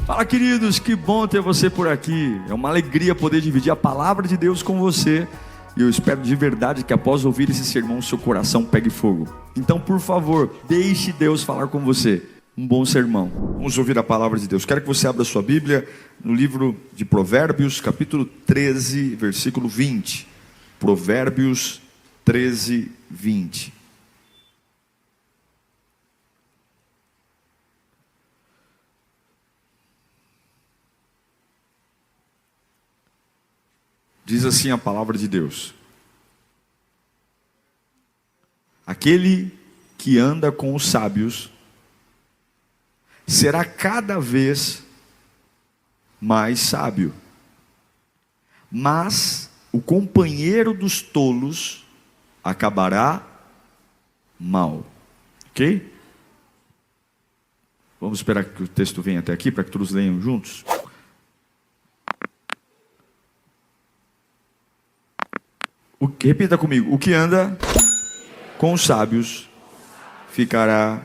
Fala, queridos, que bom ter você por aqui. É uma alegria poder dividir a palavra de Deus com você. E eu espero de verdade que após ouvir esse sermão, seu coração pegue fogo. Então, por favor, deixe Deus falar com você. Um bom sermão. Vamos ouvir a palavra de Deus. Quero que você abra sua Bíblia no livro de Provérbios, capítulo 13, versículo 20. Provérbios 13, 20. Diz assim a palavra de Deus: aquele que anda com os sábios será cada vez mais sábio, mas o companheiro dos tolos acabará mal. Ok? Vamos esperar que o texto venha até aqui para que todos leiam juntos. Repita comigo: o que anda com os sábios ficará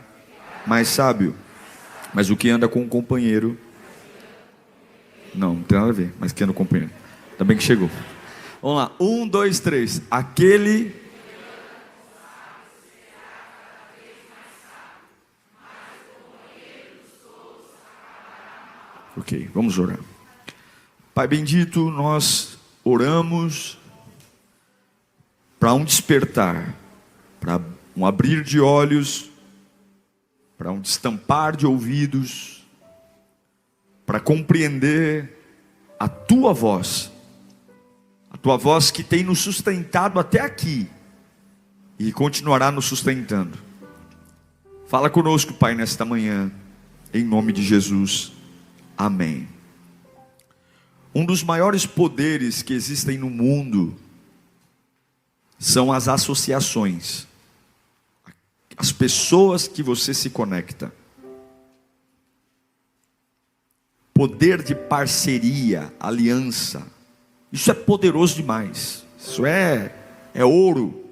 mais sábio, mas o que anda com o companheiro, não tem nada a ver, mas que anda com o companheiro, ainda bem que chegou. Vamos lá, 1, 2, 3. Aquele ok, vamos orar. Pai bendito, nós oramos para um despertar, para um abrir de olhos, para um destampar de ouvidos, para compreender a Tua voz que tem nos sustentado até aqui e continuará nos sustentando. Fala conosco, Pai, nesta manhã, em nome de Jesus, amém. Um dos maiores poderes que existem no mundo são as associações, as pessoas que você se conecta. Poder de parceria, aliança, isso é poderoso demais. Isso é ouro.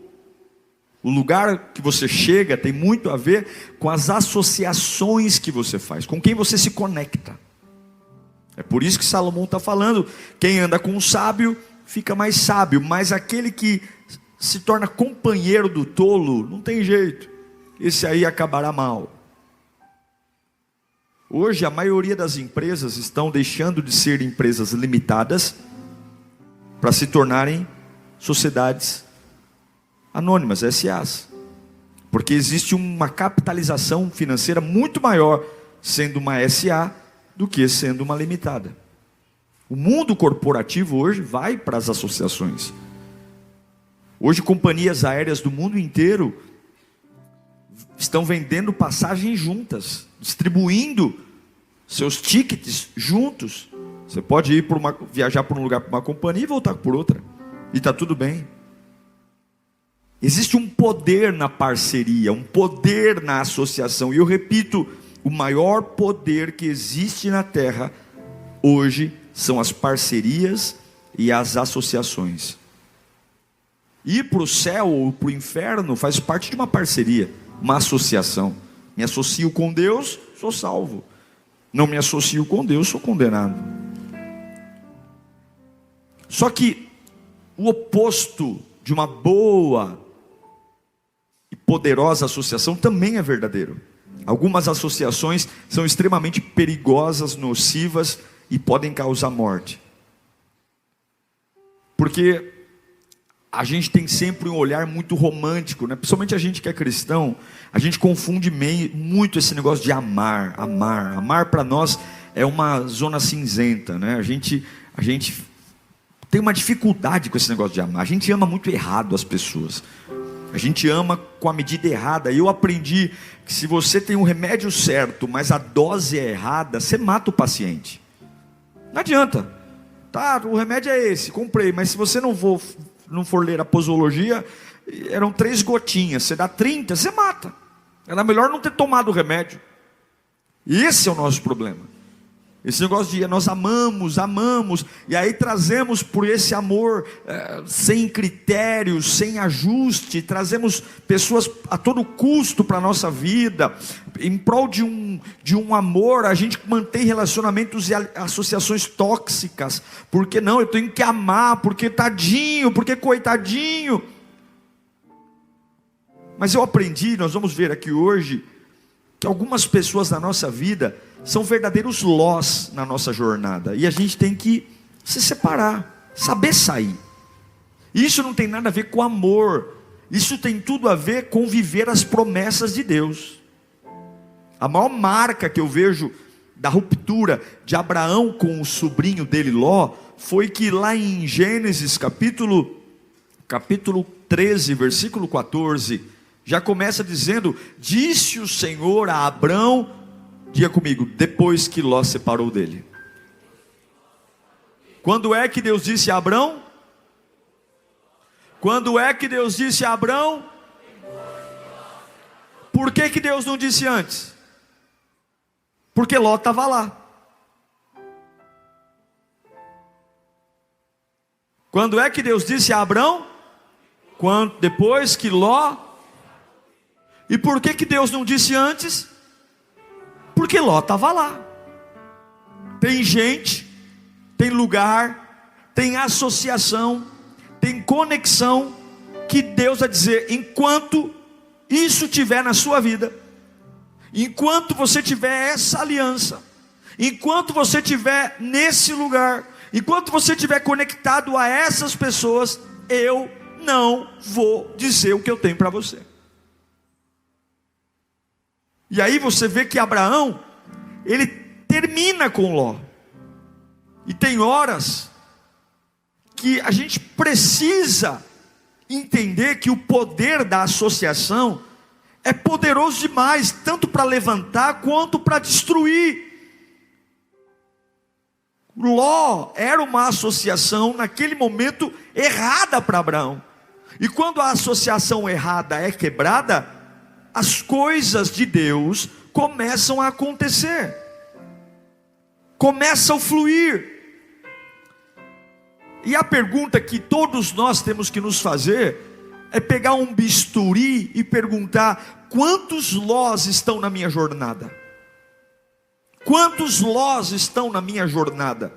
O lugar que você chega tem muito a ver com as associações que você faz, com quem você se conecta. É por isso que Salomão está falando: quem anda com o sábio fica mais sábio, mas aquele que se torna companheiro do tolo, não tem jeito, esse aí acabará mal. Hoje a maioria das empresas estão deixando de ser empresas limitadas para se tornarem sociedades anônimas, SAs, porque existe uma capitalização financeira muito maior sendo uma SA do que sendo uma limitada. O mundo corporativo hoje vai para as associações. Hoje companhias aéreas do mundo inteiro estão vendendo passagens juntas, distribuindo seus tickets juntos. Você pode ir viajar por um lugar para uma companhia e voltar por outra, e está tudo bem. Existe um poder na parceria, um poder na associação. E eu repito, o maior poder que existe na terra hoje são as parcerias e as associações. Ir para o céu ou para o inferno faz parte de uma parceria, uma associação. Me associo com Deus, sou salvo. Não me associo com Deus, sou condenado. Só que o oposto de uma boa e poderosa associação também é verdadeiro. Algumas associações são extremamente perigosas, nocivas e podem causar morte. Porque a gente tem sempre um olhar muito romântico, né? Principalmente a gente que é cristão, a gente confunde muito esse negócio de amar. Amar para nós é uma zona cinzenta, né? A gente tem uma dificuldade com esse negócio de amar. A gente ama muito errado as pessoas. A gente ama com a medida errada. E eu aprendi que se você tem o remédio certo, mas a dose é errada, você mata o paciente. Não adianta. Tá, o remédio é esse, comprei, mas se você não for ler a posologia, eram 3 gotinhas, você dá 30, você mata. Era melhor não ter tomado o remédio. E esse é o nosso problema. Esse negócio de nós amamos, e aí trazemos por esse amor sem critérios, sem ajuste, trazemos pessoas a todo custo para a nossa vida, em prol de um amor, a gente mantém relacionamentos e associações tóxicas. Porque não, eu tenho que amar, porque tadinho, porque coitadinho. Mas eu aprendi, nós vamos ver aqui hoje, que algumas pessoas na nossa vida são verdadeiros lós na nossa jornada, e a gente tem que se separar, saber sair. Isso não tem nada a ver com amor, isso tem tudo a ver com viver as promessas de Deus. A maior marca que eu vejo da ruptura de Abraão com o sobrinho dele Ló, foi que lá em Gênesis capítulo 13, versículo 14, já começa dizendo: disse o Senhor a Abrão, diga comigo, depois que Ló separou dele. Quando é que Deus disse a Abrão? Quando é que Deus disse a Abrão? Por que Deus não disse antes? Porque Ló estava lá. Quando é que Deus disse a Abrão? Depois que Ló. E por que Deus não disse antes? Porque Ló estava lá. Tem gente, tem lugar, tem associação, tem conexão, que Deus vai dizer: enquanto isso tiver na sua vida, enquanto você tiver essa aliança, enquanto você tiver nesse lugar, enquanto você estiver conectado a essas pessoas, eu não vou dizer o que eu tenho para você. E aí você vê que Abraão, ele termina com Ló. E tem horas que a gente precisa entender que o poder da associação é poderoso demais, tanto para levantar quanto para destruir. Ló era uma associação naquele momento errada para Abraão. E quando a associação errada é quebrada, as coisas de Deus começam a acontecer, começam a fluir. E a pergunta que todos nós temos que nos fazer é pegar um bisturi e perguntar: quantos Lós estão na minha jornada? Quantos Lós estão na minha jornada?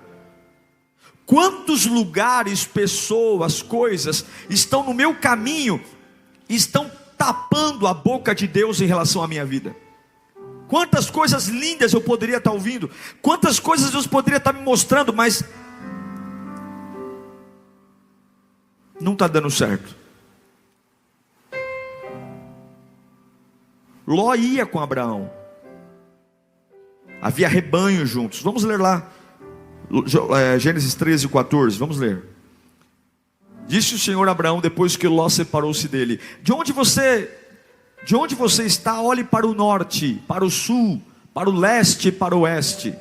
Quantos lugares, pessoas, coisas estão no meu caminho, estão tapando a boca de Deus em relação à minha vida? Quantas coisas lindas eu poderia estar ouvindo, quantas coisas Deus poderia estar me mostrando, mas não está dando certo. Ló ia com Abraão, havia rebanho juntos. Vamos ler lá, Gênesis 13, 14, vamos ler. Disse o Senhor a Abraão, depois que Ló separou-se dele: de onde você está, olhe para o norte, para o sul, para o leste e para o oeste.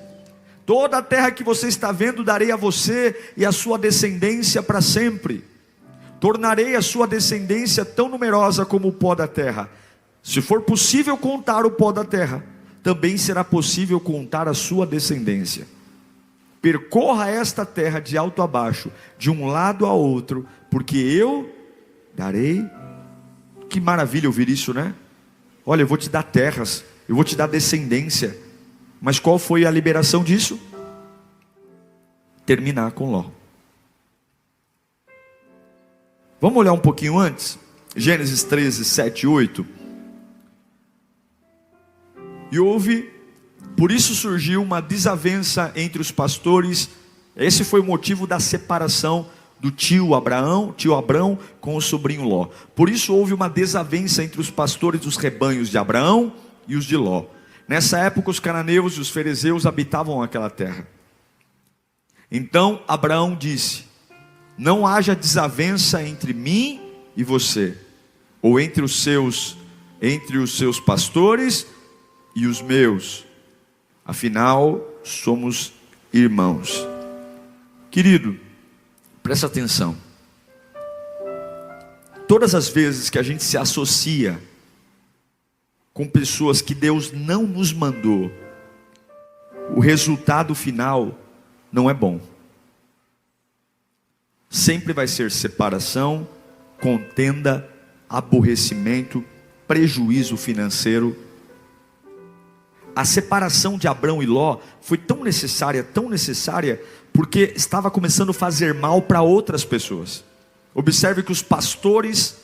Toda a terra que você está vendo darei a você e a sua descendência para sempre. Tornarei a sua descendência tão numerosa como o pó da terra. Se for possível contar o pó da terra, também será possível contar a sua descendência. Percorra esta terra de alto a baixo, de um lado a outro, porque eu darei. Que maravilha ouvir isso, né? Olha, eu vou te dar terras, eu vou te dar descendência. Mas qual foi a liberação disso? Terminar com Ló. Vamos olhar um pouquinho antes, Gênesis 13, 7 e 8. E por isso surgiu uma desavença entre os pastores. Esse foi o motivo da separação do tio Abrão com o sobrinho Ló. Por isso houve uma desavença entre os pastores dos rebanhos de Abraão e os de Ló. Nessa época os cananeus e os ferezeus habitavam aquela terra. Então Abraão disse: não haja desavença entre mim e você, ou entre os seus pastores e os meus, afinal somos irmãos. Querido, presta atenção. Todas as vezes que a gente se associa com pessoas que Deus não nos mandou, o resultado final não é bom. Sempre vai ser separação, contenda, aborrecimento, prejuízo financeiro. a separação de Abrão e Ló foi tão necessária, porque estava começando a fazer mal para outras pessoas. Observe que os pastores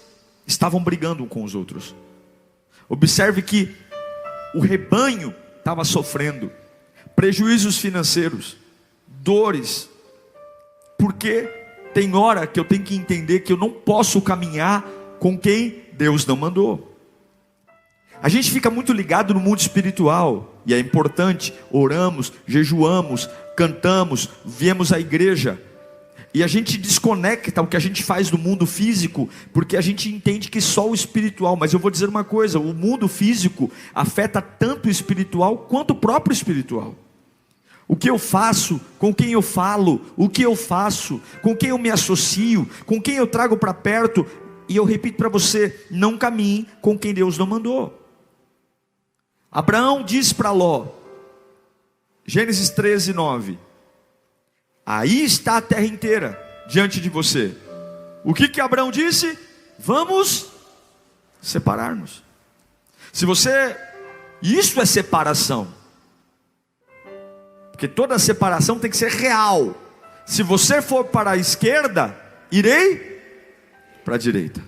estavam brigando com os outros. Observe que o rebanho estava sofrendo prejuízos financeiros, dores, porque tem hora que eu tenho que entender que eu não posso caminhar com quem Deus não mandou. A gente fica muito ligado no mundo espiritual, e é importante, oramos, jejuamos, cantamos, viemos à igreja, e a gente desconecta o que a gente faz do mundo físico, porque a gente entende que só o espiritual. Mas eu vou dizer uma coisa, o mundo físico afeta tanto o espiritual, quanto o próprio espiritual. O que eu faço, com quem eu falo, o que eu faço, com quem eu me associo, com quem eu trago para perto. E eu repito para você, não caminhe com quem Deus não mandou. Abraão disse para Ló, Gênesis 13, 9: aí está a terra inteira diante de você. O que Abraão disse? Vamos separar-nos. Isso é separação, porque toda separação tem que ser real. Se você for para a esquerda, irei para a direita.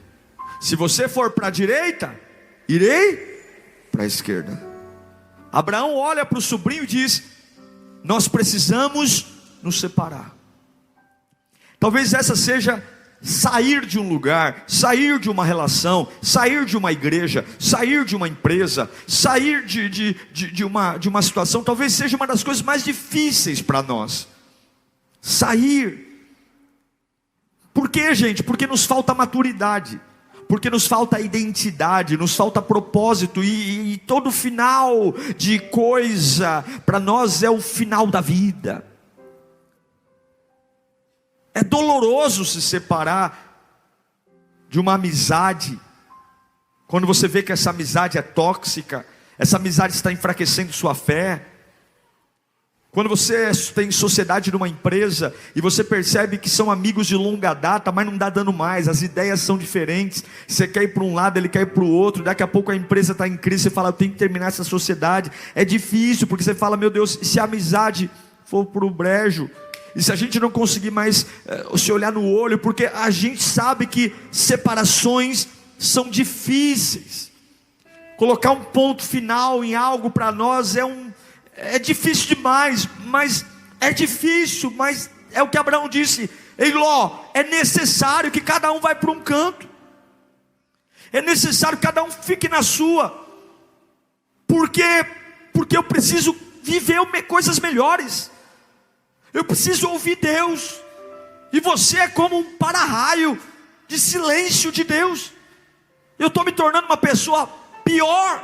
Se você for para a direita, irei para a esquerda. Abraão olha para o sobrinho e diz: nós precisamos nos separar. Talvez essa seja sair de um lugar, sair de uma relação, sair de uma igreja, sair de uma empresa, sair de uma situação. Talvez seja uma das coisas mais difíceis para nós. Sair. Por quê, gente? Porque nos falta maturidade, porque nos falta identidade, nos falta propósito, e todo final de coisa para nós é o final da vida. É doloroso se separar de uma amizade, quando você vê que essa amizade é tóxica, essa amizade está enfraquecendo sua fé. Quando você tem sociedade numa empresa e você percebe que são amigos de longa data, mas não dá dando mais, as ideias são diferentes, você quer ir para um lado, ele quer ir para o outro, daqui a pouco a empresa está em crise, você fala, eu tenho que terminar essa sociedade. É difícil, porque você fala, meu Deus, se a amizade for para o brejo, e se a gente não conseguir mais se olhar no olho, porque a gente sabe que separações são difíceis. Colocar um ponto final em algo para nós é difícil demais, mas é difícil, mas é o que Abraão disse: ei Ló, é necessário que cada um vá para um canto, é necessário que cada um fique na sua, porque eu preciso viver coisas melhores, eu preciso ouvir Deus, e você é como um para-raio de silêncio de Deus. Eu estou me tornando uma pessoa pior.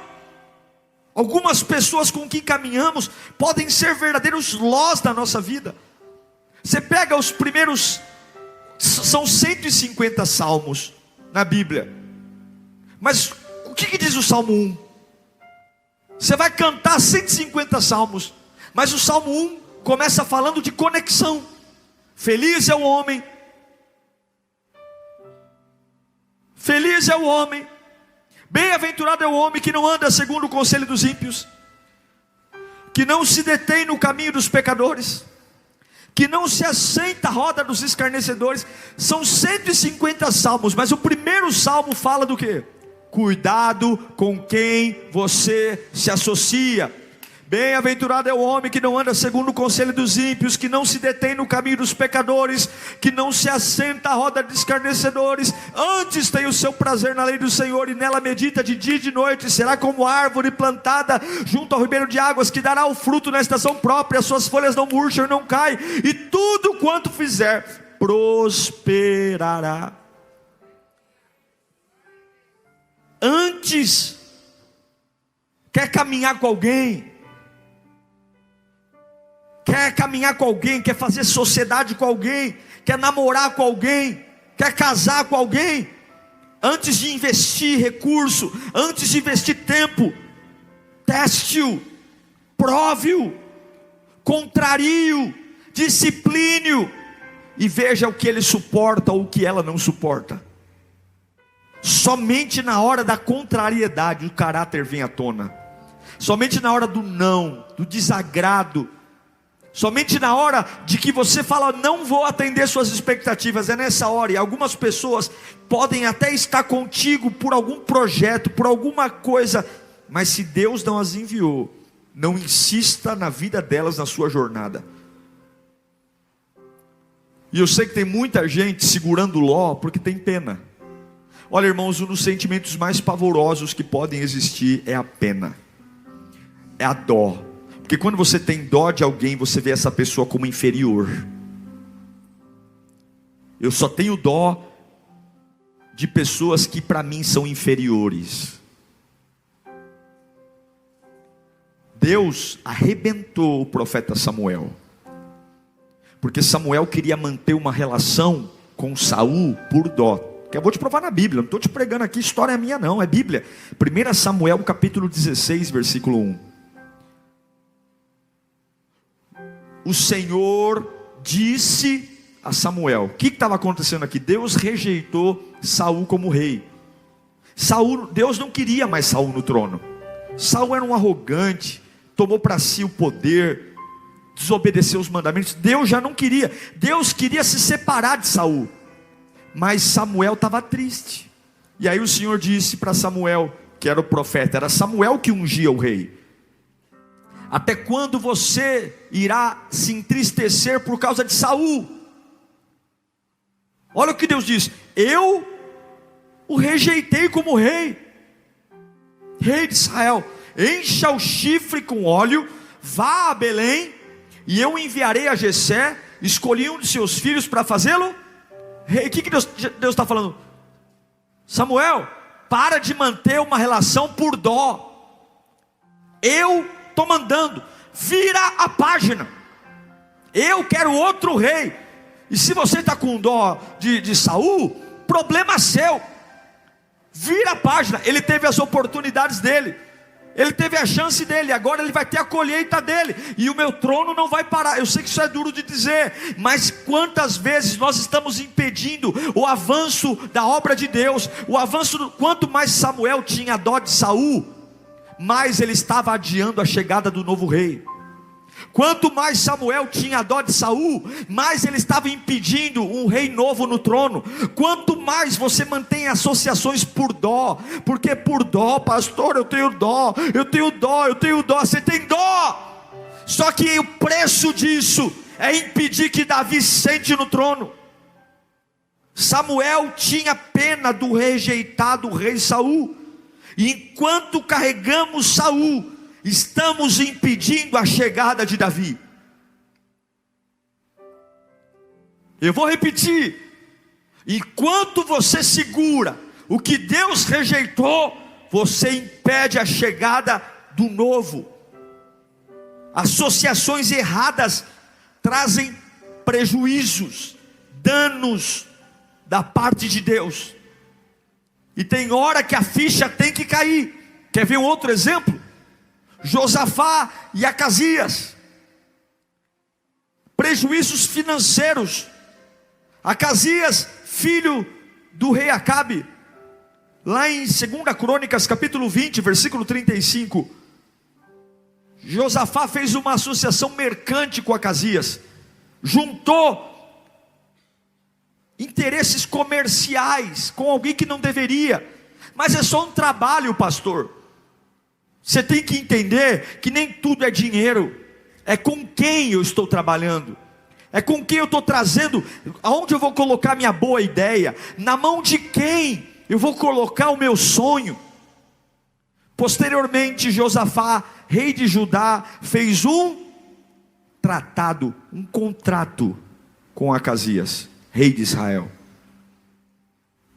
Algumas pessoas com quem caminhamos podem ser verdadeiros Lós da nossa vida. Você pega os primeiros, são 150 salmos na Bíblia, mas o que diz o Salmo 1? Você vai cantar 150 salmos, mas o Salmo 1 começa falando de conexão. Feliz é o homem, bem-aventurado é o homem que não anda segundo o conselho dos ímpios, que não se detém no caminho dos pecadores, que não se assenta à roda dos escarnecedores. São 150 salmos, mas o primeiro salmo fala do quê? Cuidado com quem você se associa. Bem-aventurado é o homem que não anda segundo o conselho dos ímpios, que não se detém no caminho dos pecadores, que não se assenta à roda de escarnecedores, antes tem o seu prazer na lei do Senhor, e nela medita de dia e de noite. Será como árvore plantada junto ao ribeiro de águas, que dará o fruto na estação própria, as suas folhas não murcham e não caem, e tudo quanto fizer prosperará. Antes, quer caminhar com alguém, quer fazer sociedade com alguém, quer namorar com alguém, quer casar com alguém, antes de investir recurso, antes de investir tempo, teste-o, prove-o, contrarie-o, discipline-o, e veja o que ele suporta ou o que ela não suporta. Somente na hora da contrariedade o caráter vem à tona. somente na hora do não, do desagrado, somente na hora de que você fala, não vou atender suas expectativas, é nessa hora. E algumas pessoas podem até estar contigo por algum projeto, por alguma coisa, mas se Deus não as enviou, não insista na vida delas, na sua jornada. E eu sei que tem muita gente segurando Ló porque tem pena. Olha, irmãos, um dos sentimentos mais pavorosos que podem existir é a pena, é a dó. Porque quando você tem dó de alguém, você vê essa pessoa como inferior. Eu só tenho dó de pessoas que para mim são inferiores. Deus arrebentou o profeta Samuel, porque Samuel queria manter uma relação com Saul por dó. Que eu vou te provar na Bíblia, não estou te pregando aqui, história minha não, é Bíblia. 1 Samuel capítulo 16, versículo 1. O Senhor disse a Samuel, o que estava acontecendo aqui? Deus rejeitou Saul como rei. Deus não queria mais Saul no trono. Saul era um arrogante, tomou para si o poder, desobedeceu os mandamentos. Deus já não queria. Deus queria se separar de Saul, mas Samuel estava triste. E aí o Senhor disse para Samuel, que era o profeta, era Samuel que ungia o rei: até quando você irá se entristecer por causa de Saul? Olha o que Deus diz: eu o rejeitei como rei, rei de Israel. Encha o chifre com óleo, vá a Belém, e eu enviarei a Jessé. Escolhi um de seus filhos para fazê-lo rei. O que Deus está falando? Samuel, para de manter uma relação por dó. Eu estou mandando, vira a página. Eu quero outro rei. E se você está com dó de Saul, problema seu. Vira a página. Ele teve as oportunidades dele, ele teve a chance dele, agora ele vai ter a colheita dele, e o meu trono não vai parar. Eu sei que isso é duro de dizer, mas quantas vezes nós estamos impedindo o avanço da obra de Deus, o avanço. Quanto mais Samuel tinha dó de Saul, mais ele estava adiando a chegada do novo rei. Quanto mais Samuel tinha dó de Saul, mais ele estava impedindo um rei novo no trono. Quanto mais você mantém associações por dó, porque por dó, pastor, eu tenho dó, você tem dó. Só que o preço disso é impedir que Davi sente no trono. Samuel tinha pena do rejeitado rei Saul. E enquanto carregamos Saul, estamos impedindo a chegada de Davi. Eu vou repetir: enquanto você segura o que Deus rejeitou, você impede a chegada do novo. Associações erradas trazem prejuízos, danos da parte de Deus. E tem hora que a ficha tem que cair. Quer ver um outro exemplo? Josafá e Acasias. Prejuízos financeiros. Acasias, filho do rei Acabe. Lá em 2 Crônicas, capítulo 20, versículo 35. Josafá fez uma associação mercante com Acasias. Juntou interesses comerciais com alguém que não deveria. Mas é só um trabalho, pastor. Você tem que entender que nem tudo é dinheiro. É com quem eu estou trabalhando, é com quem eu estou trazendo, aonde eu vou colocar minha boa ideia, na mão de quem eu vou colocar o meu sonho. Posteriormente, Josafá, rei de Judá, fez um tratado, um contrato com Acasias, rei de Israel.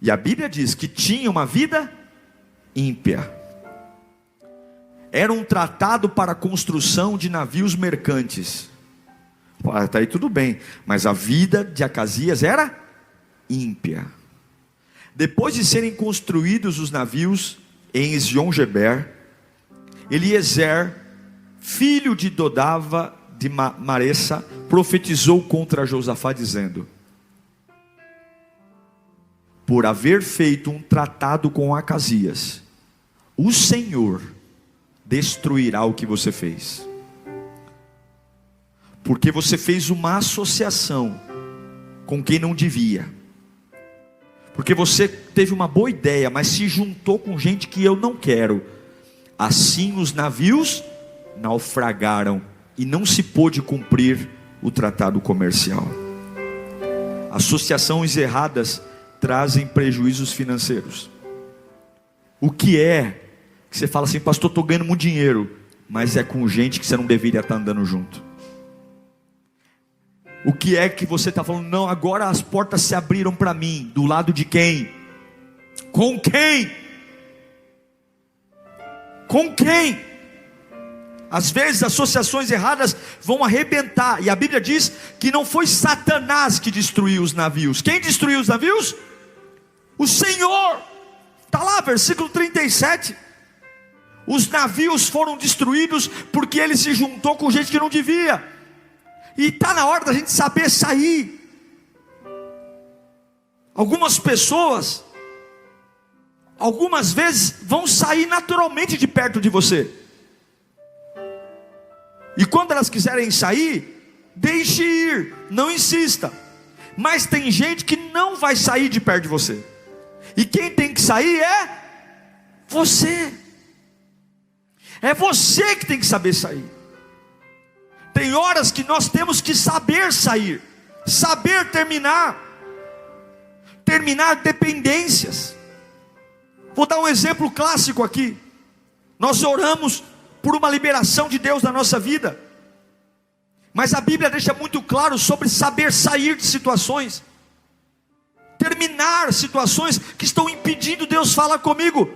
E a Bíblia diz que tinha uma vida ímpia. Era um tratado para a construção de navios mercantes. Está aí tudo bem, mas a vida de Acasias era ímpia. Depois de serem construídos os navios em Ezion-Geber, Eliezer, filho de Dodava de Maressa, profetizou contra Josafá dizendo: por haver feito um tratado com Acasias, o Senhor destruirá o que você fez. Porque você fez uma associação com quem não devia. Porque você teve uma boa ideia, mas se juntou com gente que eu não quero. Assim os navios naufragaram e não se pôde cumprir o tratado comercial. Associações erradas trazem prejuízos financeiros. O que é que você fala assim: pastor, estou ganhando muito dinheiro, mas é com gente que você não deveria estar andando junto? O que é que você está falando? Não, agora as portas se abriram para mim. Do lado de quem? Com quem? Com quem? Às vezes associações erradas vão arrebentar. E a Bíblia diz que não foi Satanás que destruiu os navios. Quem destruiu os navios? O Senhor. Está lá, versículo 37. Os navios foram destruídos porque ele se juntou com gente que não devia. E está na hora da gente saber sair. Algumas pessoas, algumas vezes, vão sair naturalmente de perto de você. E quando elas quiserem sair, deixe ir, não insista. Mas tem gente que não vai sair de perto de você. E quem tem que sair é você. É você que tem que saber sair. Tem horas que nós temos que saber sair, saber terminar dependências. Vou dar um exemplo clássico aqui. Nós oramos por uma liberação de Deus na nossa vida, mas a Bíblia deixa muito claro sobre saber sair de situações, terminar situações que estão impedindo Deus falar comigo.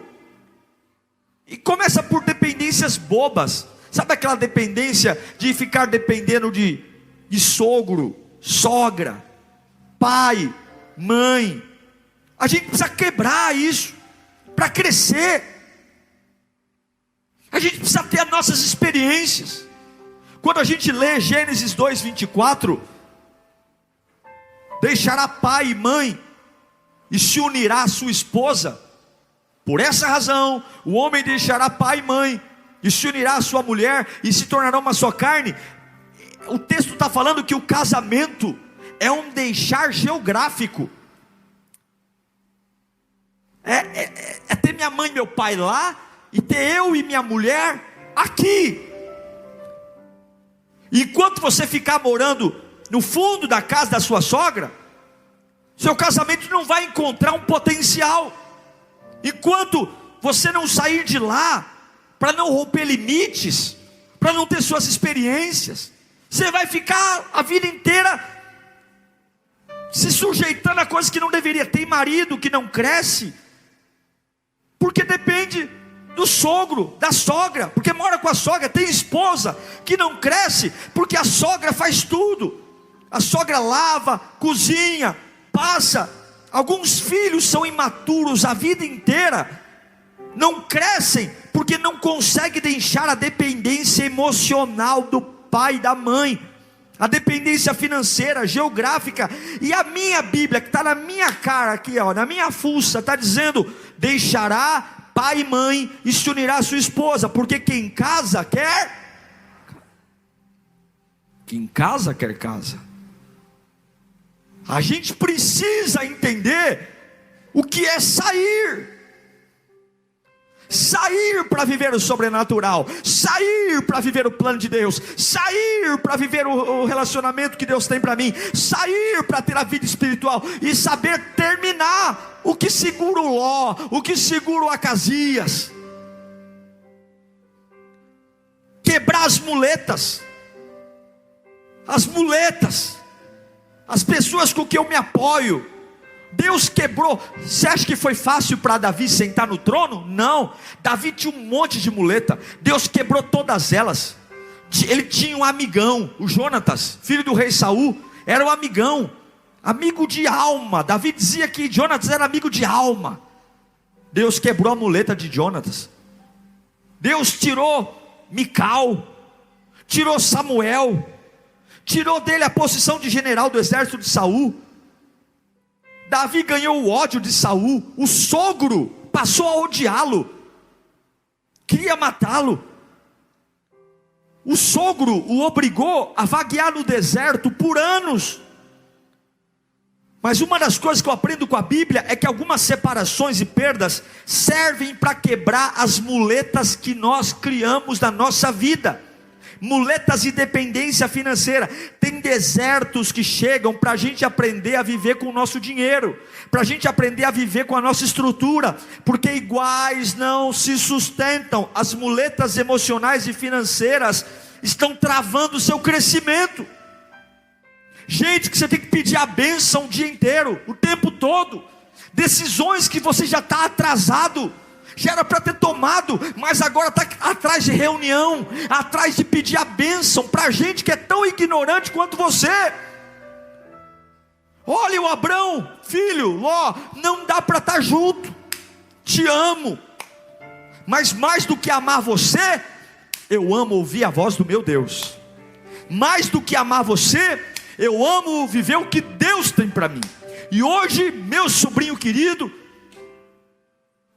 E começa por dependências bobas. Sabe aquela dependência de ficar dependendo de sogro, sogra, pai, mãe? A gente precisa quebrar isso para crescer. A gente precisa ter as nossas experiências. Quando a gente lê Gênesis 2:24, deixará pai e mãe e se unirá à sua esposa. Por essa razão, o homem deixará pai e mãe e se unirá à sua mulher e se tornará uma só carne. O texto está falando que o casamento é um deixar geográfico. É ter minha mãe e meu pai lá e ter eu e minha mulher aqui. Enquanto você ficar morando no fundo da casa da sua sogra, seu casamento não vai encontrar um potencial. Enquanto você não sair de lá, para não romper limites, para não ter suas experiências, você vai ficar a vida inteira se sujeitando a coisas que não deveria. Tem marido que não cresce, porque depende do sogro, da sogra, porque mora com a sogra. Tem esposa que não cresce, porque a sogra faz tudo. A sogra lava, cozinha, passa. Alguns filhos são imaturos a vida inteira, não crescem, porque não conseguem deixar a dependência emocional do pai e da mãe, a dependência financeira, geográfica. E a minha Bíblia, que está na minha cara aqui, ó, na minha fuça, está dizendo: deixará pai e mãe e se unirá à sua esposa, porque quem casa quer casa. A gente precisa entender o que é sair para viver o sobrenatural, sair para viver o plano de Deus, sair para viver o relacionamento que Deus tem para mim, sair para ter a vida espiritual e saber terminar o que segura o Ló, o que segura o Acasias, quebrar as muletas, as pessoas com que eu me apoio. Deus quebrou. Você acha que foi fácil para Davi sentar no trono? Não. Davi tinha um monte de muleta. Deus quebrou todas elas. Ele tinha um amigão, o Jonatas, filho do rei Saul. Era um amigão, amigo de alma. Davi dizia que Jonatas era amigo de alma. Deus quebrou a muleta de Jonatas. Deus tirou Mical, tirou Samuel, tirou dele a posição de general do exército de Saul. Davi ganhou o ódio de Saul. O sogro passou a odiá-lo, queria matá-lo. O sogro o obrigou a vaguear no deserto por anos. Mas uma das coisas que eu aprendo com a Bíblia é que algumas separações e perdas servem para quebrar as muletas que nós criamos na nossa vida. Muletas de dependência financeira. Tem desertos que chegam para a gente aprender a viver com o nosso dinheiro, para a gente aprender a viver com a nossa estrutura, porque iguais não se sustentam. As muletas emocionais e financeiras estão travando o seu crescimento. Gente que você tem que pedir a bênção o dia inteiro, o tempo todo. Decisões que você já está atrasado, já era para ter tomado, mas agora está atrás de reunião, atrás de pedir a bênção, para gente que é tão ignorante quanto você. Olha o Abrão, filho, Ló, não dá para estar junto, te amo, mas mais do que amar você, eu amo ouvir a voz do meu Deus. Mais do que amar você, eu amo viver o que Deus tem para mim. E hoje, meu sobrinho querido,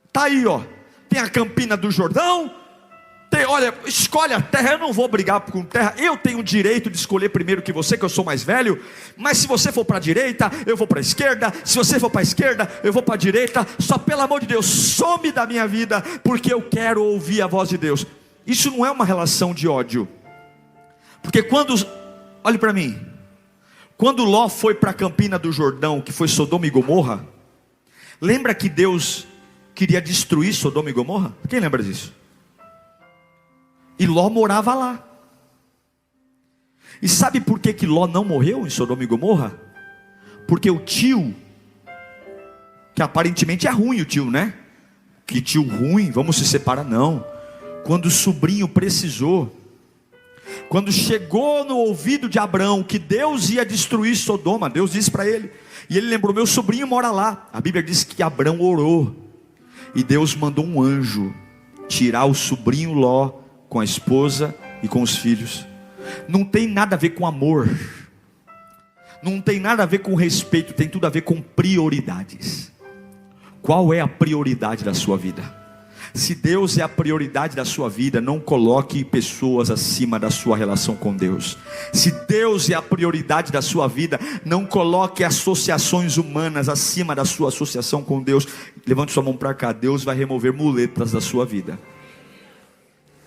está aí, ó. Tem a Campina do Jordão. Olha, escolhe a terra. Eu não vou brigar com terra. Eu tenho o direito de escolher primeiro que você, que eu sou mais velho. Mas se você for para a direita, eu vou para a esquerda. Se você for para a esquerda, eu vou para a direita. Só pelo amor de Deus, some da minha vida, porque eu quero ouvir a voz de Deus. Isso não é uma relação de ódio. Porque olhe para mim, quando Ló foi para a Campina do Jordão, que foi Sodoma e Gomorra, lembra que Deus queria destruir Sodoma e Gomorra? Quem lembra disso? E Ló morava lá. E sabe por que Ló não morreu em Sodoma e Gomorra? Porque o tio, que aparentemente é ruim o tio, né? Que tio ruim, vamos se separar, não. Quando o sobrinho precisou, quando chegou no ouvido de Abraão que Deus ia destruir Sodoma, Deus disse para ele, e ele lembrou, meu sobrinho mora lá. A Bíblia diz que Abraão orou, e Deus mandou um anjo tirar o sobrinho Ló com a esposa e com os filhos. Não tem nada a ver com amor, não tem nada a ver com respeito, tem tudo a ver com prioridades. Qual é a prioridade da sua vida? Se Deus é a prioridade da sua vida, não coloque pessoas acima da sua relação com Deus. Se Deus é a prioridade da sua vida, não coloque associações humanas acima da sua associação com Deus. Levante sua mão para cá. Deus vai remover muletas da sua vida.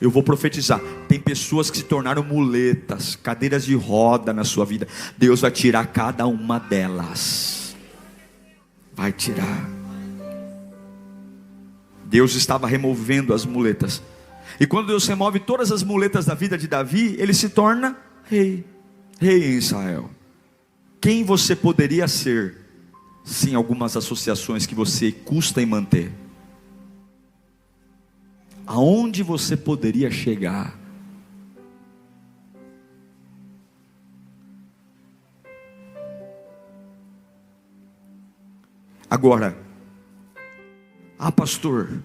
Eu vou profetizar. Tem pessoas que se tornaram muletas, cadeiras de roda na sua vida. Deus vai tirar cada uma delas. Vai tirar. Deus estava removendo as muletas. E quando Deus remove todas as muletas da vida de Davi, ele se torna rei. Rei em Israel. Quem você poderia ser sem algumas associações que você custa em manter? Aonde você poderia chegar? Agora, pastor,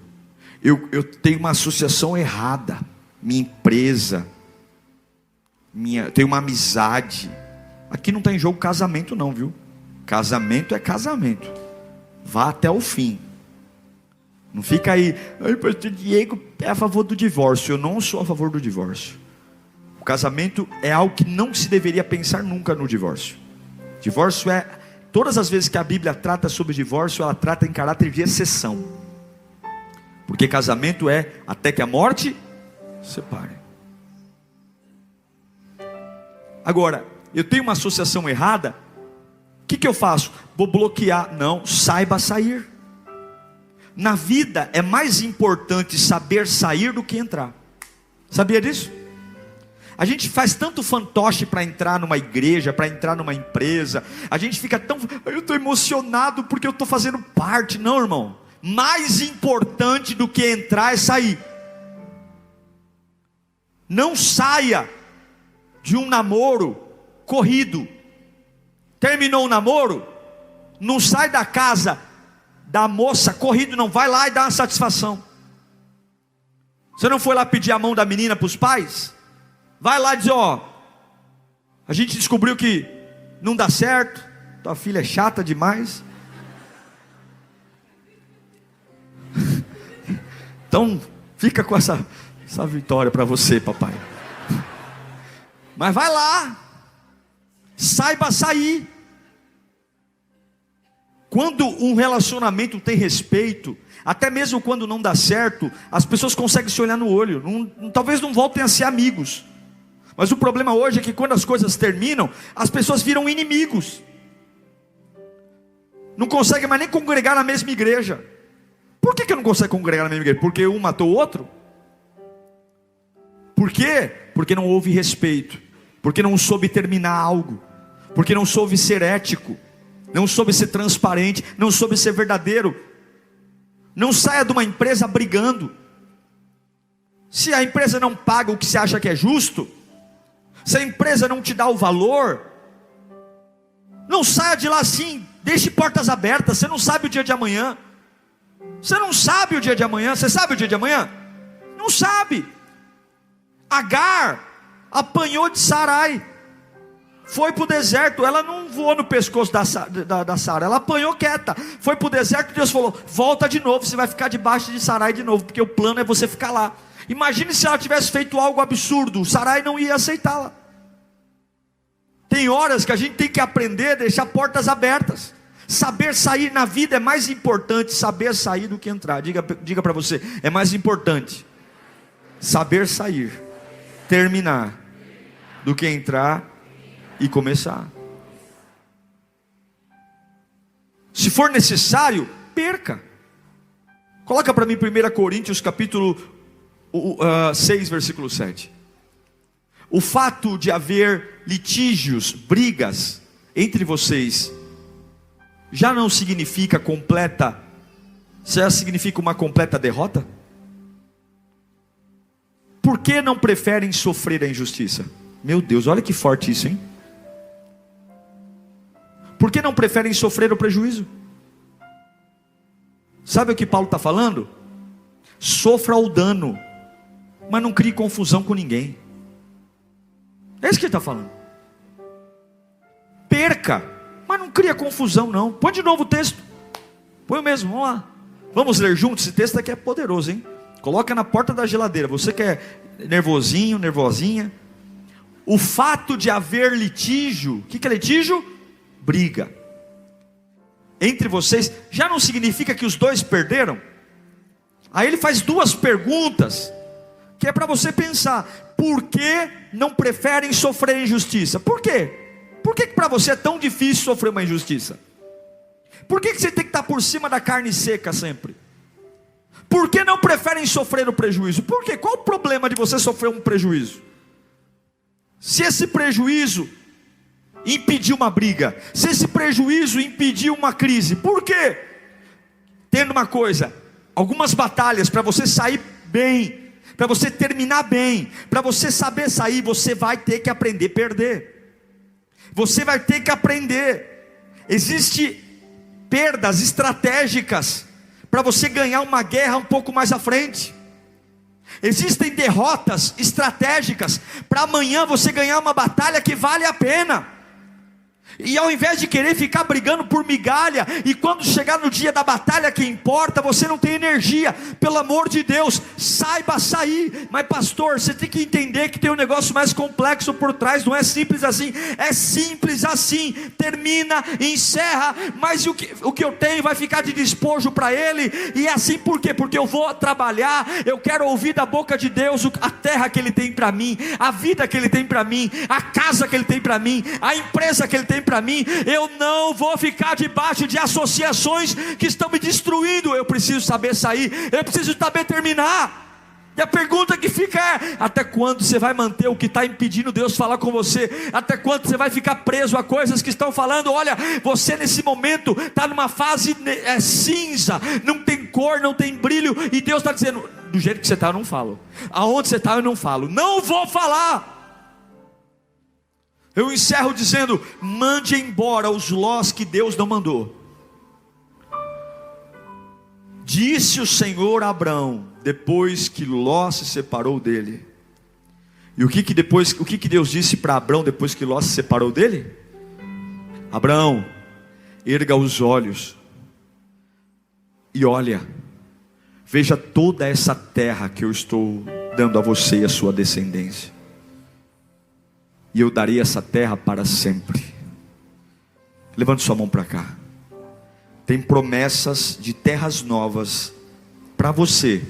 eu tenho uma associação errada, minha empresa, tenho uma amizade. Aqui não está em jogo casamento não, viu? Casamento é casamento, vá até o fim. Não fica aí, pastor Diego é a favor do divórcio. Eu não sou a favor do divórcio. O casamento é algo que não se deveria pensar nunca no divórcio. Divórcio é, todas as vezes que a Bíblia trata sobre divórcio, ela trata em caráter de exceção. Porque casamento é até que a morte separe. Agora, eu tenho uma associação errada, o que eu faço? Vou bloquear. Não, saiba sair. Na vida é mais importante saber sair do que entrar. Sabia disso? A gente faz tanto fantoche para entrar numa igreja, para entrar numa empresa. A gente fica tão, eu estou emocionado porque eu estou fazendo parte. Não, irmão. Mais importante do que entrar é sair. Não saia de um namoro corrido. Terminou o namoro, não sai da casa da moça corrido, não. Vai lá e dá uma satisfação. Você não foi lá pedir a mão da menina para os pais? Vai lá e diz, a gente descobriu que não dá certo, tua filha é chata demais. Então fica com essa vitória para você, papai. Mas vai lá, saiba sair. Quando um relacionamento tem respeito, até mesmo quando não dá certo, as pessoas conseguem se olhar no olho. Talvez não voltem a ser amigos. Mas o problema hoje é que quando as coisas terminam, as pessoas viram inimigos. Não conseguem mais nem congregar na mesma igreja. Por que não consegue congregar na mesma igreja? Porque um matou o outro? Por quê? Porque não houve respeito. Porque não soube terminar algo. Porque não soube ser ético. Não soube ser transparente. Não soube ser verdadeiro. Não saia de uma empresa brigando. Se a empresa não paga o que você acha que é justo, se a empresa não te dá o valor, não saia de lá assim. Deixe portas abertas. Você não sabe o dia de amanhã. Você não sabe o dia de amanhã. Você sabe o dia de amanhã? Não sabe. Agar apanhou de Sarai, foi para o deserto. Ela não voou no pescoço da Sara, ela apanhou quieta, foi para o deserto. E Deus falou: volta de novo, você vai ficar debaixo de Sarai de novo, porque o plano é você ficar lá. Imagine se ela tivesse feito algo absurdo, Sarai não ia aceitá-la. Tem horas que a gente tem que aprender a deixar portas abertas. Saber sair na vida é mais importante saber sair do que entrar. Diga para você, é mais importante saber sair, terminar, do que entrar e começar. Se for necessário, perca. Coloca para mim 1 Coríntios capítulo 6, versículo 7. O fato de haver litígios, brigas entre vocês, já não significa já significa uma completa derrota? Por que não preferem sofrer a injustiça? Meu Deus, olha que forte isso, hein? Por que não preferem sofrer o prejuízo? Sabe o que Paulo está falando? Sofra o dano, mas não crie confusão com ninguém. É isso que ele está falando. Perca, mas não cria confusão não. Põe de novo o texto. Põe o mesmo, vamos lá. Vamos ler juntos, esse texto aqui é poderoso, hein? Coloca na porta da geladeira. Você que é nervosinho, nervosinha. O fato de haver litígio, o que é litígio? Briga entre vocês, já não significa que os dois perderam? Aí ele faz duas perguntas, que é para você pensar. Por que não preferem sofrer injustiça? Por quê? Por que para você é tão difícil sofrer uma injustiça? Por que você tem que estar por cima da carne seca sempre? Por que não preferem sofrer o prejuízo? Por quê? Qual o problema de você sofrer um prejuízo? Se esse prejuízo impediu uma briga, se esse prejuízo impediu uma crise, por quê? Tendo uma coisa, algumas batalhas para você sair bem, para você terminar bem, para você saber sair, você vai ter que aprender a perder. Você vai ter que aprender. Existem perdas estratégicas para você ganhar uma guerra um pouco mais à frente. Existem derrotas estratégicas para amanhã você ganhar uma batalha que vale a pena. E ao invés de querer ficar brigando por migalha, e quando chegar no dia da batalha que importa, você não tem energia, pelo amor de Deus, saiba sair. Mas pastor, você tem que entender que tem um negócio mais complexo por trás, não é simples assim. É simples assim, termina, encerra, mas o que eu tenho vai ficar de despojo para ele. E é assim por quê? Porque eu vou trabalhar, eu quero ouvir da boca de Deus a terra que ele tem para mim, a vida que ele tem para mim, a casa que ele tem para mim, a empresa que ele tem para mim. Eu não vou ficar debaixo de associações que estão me destruindo. Eu preciso saber sair, eu preciso saber terminar. E a pergunta que fica é: até quando você vai manter o que está impedindo Deus falar com você? Até quando você vai ficar preso a coisas que estão falando? Olha, você nesse momento está numa fase cinza, não tem cor, não tem brilho, e Deus está dizendo: do jeito que você está eu não falo, aonde você está eu não falo, não vou falar. Eu encerro dizendo: mande embora os Lós que Deus não mandou. Disse o Senhor a Abrão, depois que Ló se separou dele. E o que Deus disse para Abrão depois que Ló se separou dele? Abrão, erga os olhos e olha, veja toda essa terra que eu estou dando a você e a sua descendência. e eu darei essa terra para sempre. Levante sua mão para cá. Tem promessas de terras novas para você,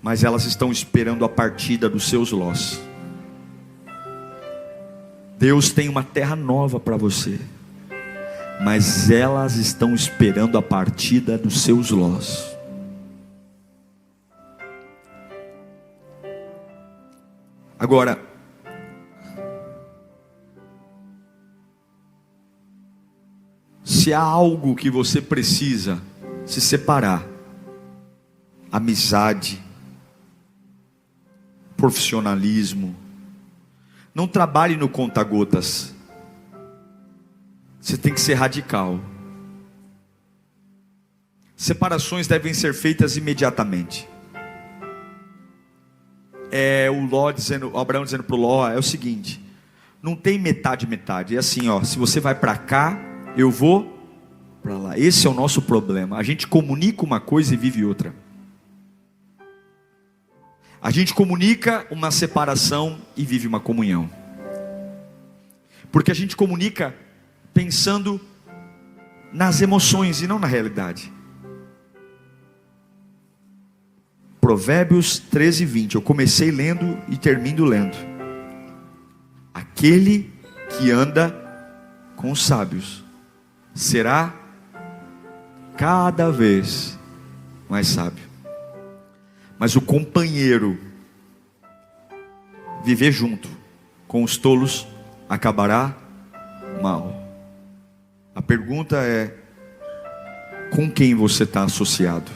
mas elas estão esperando a partida dos seus lós. Deus tem uma terra nova para você, mas elas estão esperando a partida dos seus lós. Agora, se há algo que você precisa se separar, amizade, profissionalismo, não trabalhe no conta-gotas. Você tem que ser radical. Separações devem ser feitas imediatamente. O Abraão dizendo para o Ló, é o seguinte: não tem metade, é assim, ó, se você vai para cá, eu vou para lá. Esse é o nosso problema. A gente comunica uma coisa e vive outra. A gente comunica uma separação e vive uma comunhão. Porque a gente comunica pensando nas emoções e não na realidade. Provérbios 13:20. Eu comecei lendo e termino lendo. Aquele que anda com os sábios será cada vez mais sábio. Mas o companheiro viver junto com os tolos acabará mal. A pergunta é: com quem você está associado?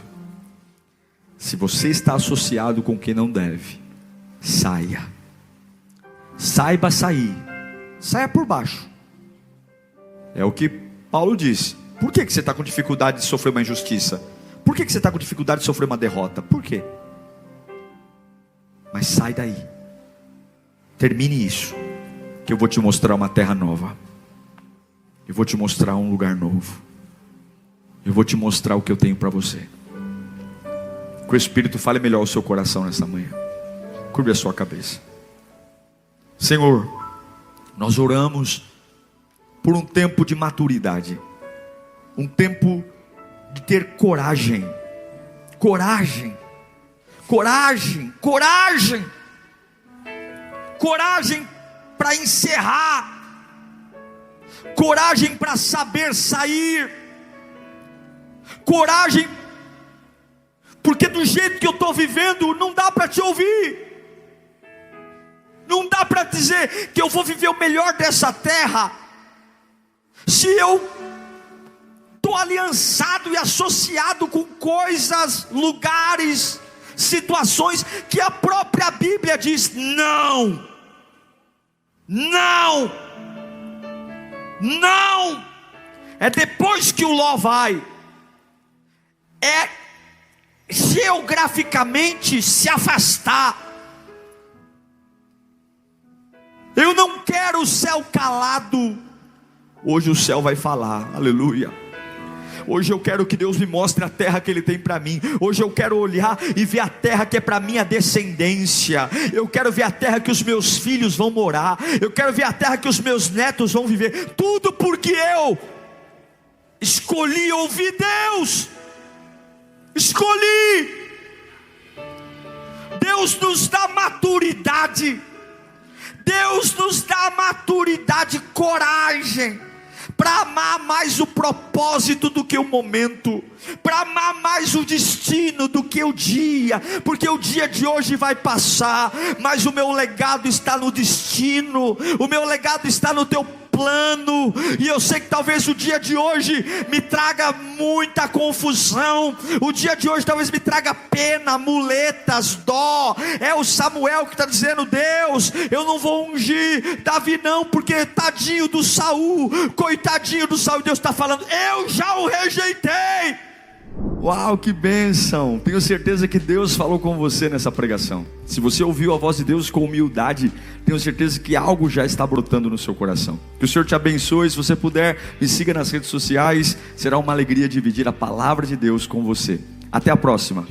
Se você está associado com quem não deve, saia. Saiba sair. Saia por baixo. É o que Paulo disse. Por que você está com dificuldade de sofrer uma injustiça? Por que você está com dificuldade de sofrer uma derrota? Por quê? Mas sai daí. Termine isso, que eu vou te mostrar uma terra nova. Eu vou te mostrar um lugar novo. Eu vou te mostrar o que eu tenho para você. Que o Espírito fale melhor ao seu coração nessa manhã. Curve a sua cabeça. Senhor, nós oramos por um tempo de maturidade, um tempo de ter coragem, coragem para encerrar, coragem para saber sair, coragem, porque do jeito que eu estou vivendo, não dá para te ouvir, não dá para dizer que eu vou viver o melhor dessa terra, se eu estou aliançado e associado com coisas, lugares, situações que a própria Bíblia diz: não, não, não. É depois que o Ló vai, é geograficamente se afastar. Eu não quero o céu calado. Hoje o céu vai falar, aleluia. Hoje eu quero que Deus me mostre a terra que Ele tem para mim. Hoje eu quero olhar e ver a terra que é para minha descendência. Eu quero ver a terra que os meus filhos vão morar. Eu quero ver a terra que os meus netos vão viver. Tudo porque eu escolhi ouvir Deus. Escolhi. Deus nos dá maturidade. Deus nos dá maturidade, coragem, para amar mais o propósito do que o momento, para amar mais o destino do que o dia, porque o dia de hoje vai passar, mas o meu legado está no destino, o meu legado está no teu plano, e eu sei que talvez o dia de hoje me traga muita confusão, o dia de hoje talvez me traga pena, muletas, dó. É o Samuel que está dizendo: Deus, eu não vou ungir Davi não, porque tadinho do Saul, coitadinho do Saul. Deus está falando: eu já o rejeitei. Uau, que bênção! Tenho certeza que Deus falou com você nessa pregação. Se você ouviu a voz de Deus com humildade, tenho certeza que algo já está brotando no seu coração. Que o Senhor te abençoe. Se você puder, me siga nas redes sociais. Será uma alegria dividir a palavra de Deus com você. Até a próxima.